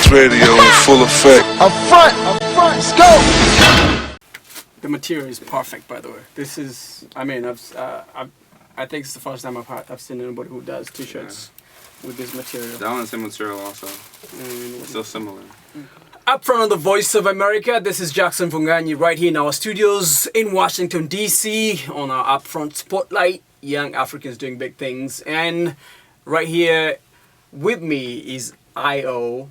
X radio in full effect. Up front, let's go. The material is perfect, by the way. This is, I mean, I think it's the first time I've seen anybody who does t-shirts with this material. That one's the material also. It's so similar. Up front of the Voice of America, this is Jackson Funganyi right here in our studios in Washington, D.C. on our Upfront Spotlight, Young Africans Doing Big Things. And right here with me is Ayo.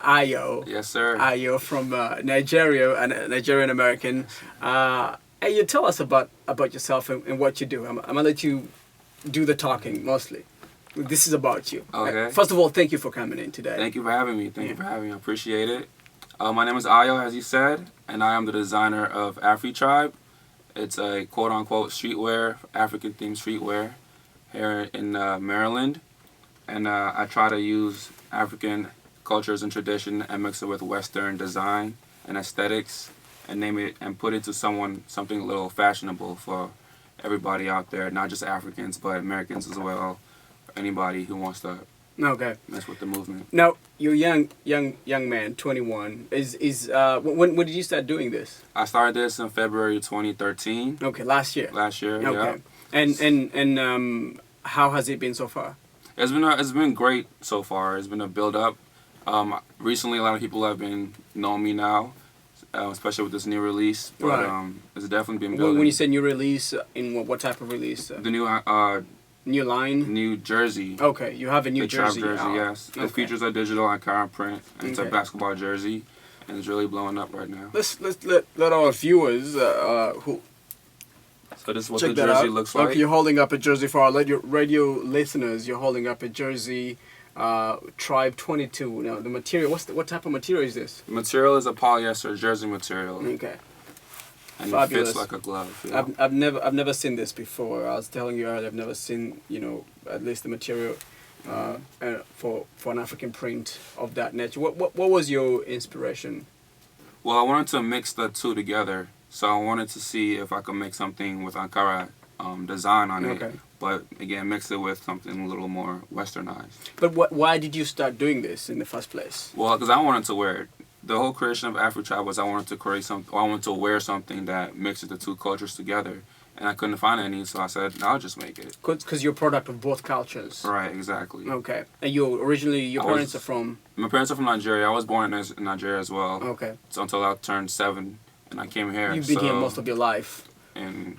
Yes, sir. Ayo from Nigeria, a Nigerian American. Ayo, tell us about yourself and what you do. I'm going to let you do the talking mostly. This is about you. Okay. First of all, thank you for coming in today. Thank you for having me. Thank you for having me. I appreciate it. My name is Ayo, as you said, and I am the designer of Afritribe. It's a quote-unquote streetwear, African-themed streetwear here in Maryland. And I try to use African cultures and tradition and mix it with Western design and aesthetics and name it and put it to something a little fashionable for everybody out there, not just Africans, but Americans as well, anybody who wants to mess with the movement. Now, you're young man, 21. When did you start doing this? I started this in February 2013. Okay, last year. Okay. Yeah. And how has it been so far? It's been great so far. It's been a build up. Recently, a lot of people have been knowing me now, especially with this new release. But right. It's definitely been building. When you say new release, in what type of release? The new line? New jersey. Okay, you have a new jersey. Jersey, yes. Okay. It features a digital and current print, and it's a basketball jersey, and it's really blowing up right now. Let's let our viewers who. So this is what check the jersey looks like. Okay, you're holding up a jersey for our radio listeners. You're holding up a jersey, Tribe 22. Now the material. What type of material is this? The material is a polyester jersey material. Okay. And Fabulous. it fits like a glove. Yeah. I've never seen this before. I was telling you earlier, I've never seen at least the material for an African print of that nature. What was your inspiration? Well, I wanted to mix the two together. So I wanted to see if I could make something with Ankara design on it. Okay. But again, mix it with something a little more westernized. But why did you start doing this in the first place? Well, because I wanted to wear it. The whole creation of Afritribe was I wanted to wear something that mixes the two cultures together. And I couldn't find any, so I said, I'll just make it. Because you're a product of both cultures. Right, exactly. Okay. And your parents are from? My parents are from Nigeria. I was born in Nigeria as well. Okay. So until I turned 7. And I came here. You've been here most of your life. And,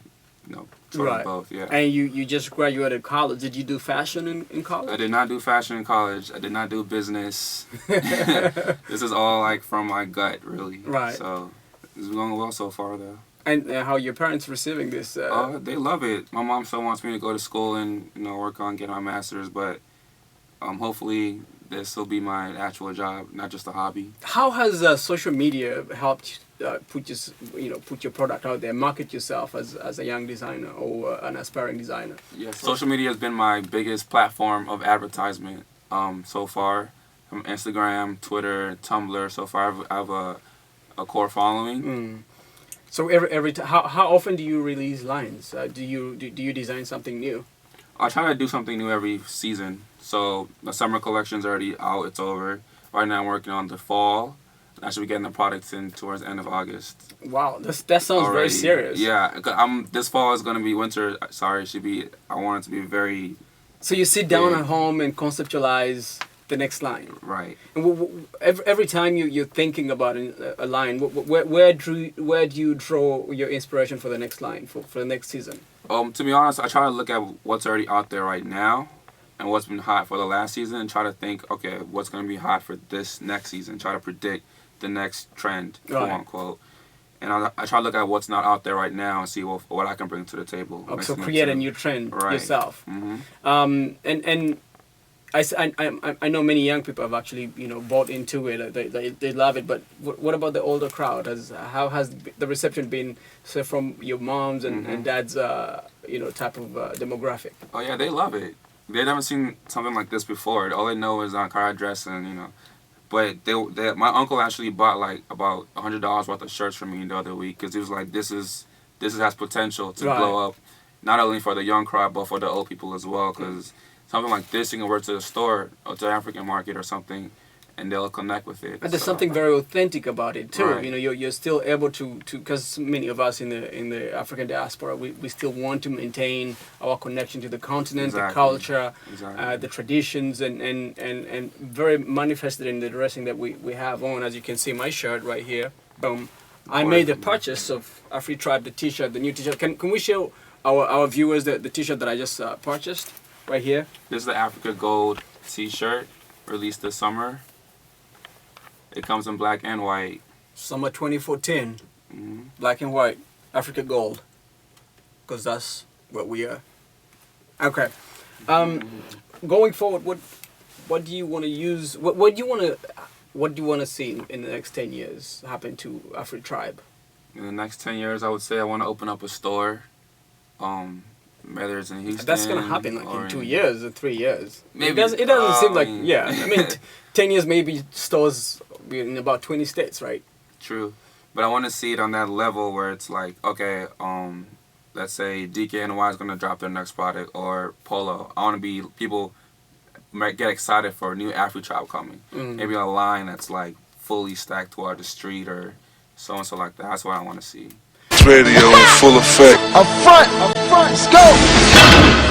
right. Both, yeah. And you just graduated college. Did you do fashion in college? I did not do fashion in college. I did not do business. This is all like from my gut, really. Right. So it's going well so far, though. And how are your parents receiving this? They love it. My mom still wants me to go to school and work on getting my master's, but hopefully this will be my actual job, not just a hobby. How has social media helped put your product out there, market yourself as a young designer or an aspiring designer? Yes, social media has been my biggest platform of advertisement so far. From Instagram, Twitter, Tumblr. So far, I have a core following. Mm. So how often do you release lines? Do you design something new? I try to do something new every season. So the summer collection's already out. It's over. Right now I'm working on the fall. I should be getting the products in towards the end of August. Wow, that sounds very serious. Yeah, this fall is going to be winter. Sorry, I want it to be very... So you sit down at home and conceptualize the next line. Right. And every time you're thinking about a line, where do you draw your inspiration for the next line, for the next season? To be honest, I try to look at what's already out there right now and what's been hot for the last season and try to think, okay, what's going to be hot for this next season. Try to predict the next trend, quote unquote. And I try to look at what's not out there right now and see what I can bring to the table. Okay, so create a new trend yourself. Mm-hmm. And I know many young people have actually bought into it. They love it. But what about the older crowd? How has the reception been, say, from your moms and dads type of demographic? Oh yeah, they love it. They've never seen something like this before. All they know is Ankara dress and But my uncle actually bought like about $100 worth of shirts for me the other week because he was like, this has potential to blow up, not only for the young crowd but for the old people as well. Because something like this, you can wear to the store or to the African market or something, and they'll connect with it. And there's So, something very authentic about it too. Right. You know, you're still able to because many of us in the African diaspora, we still want to maintain our connection to the continent, the Exactly. culture, Exactly. the traditions, and very manifested in the dressing that we have on. As you can see, my shirt right here. Boom. I made the purchase of Afritribe, the T-shirt, the new T-shirt. Can we show our viewers the T-shirt that I just purchased right here? This is the Africa Gold T-shirt released this summer. It comes in black and white. Summer 2014, hmm black and white, Africa Gold, because that's what we are. Okay. Going forward, what do you want to use? What do you want to see in the next 10 years happen to Afritribe? In the next 10 years, I would say I want to open up a store. Whether it's in Houston. That's gonna happen like or in 2 years or 3 years. Maybe. It doesn't seem like, I mean- yeah. I mean, 10 years maybe stores in about 20 states, right? True. But I want to see it on that level where it's like, okay, let's say DKNY is going to drop their next product, or Polo. I want to be, people might get excited for a new Afritribe coming. Maybe a line that's like fully stacked toward the street or so and so like that. That's what I want to see. Radio in full effect. Up front, let's go.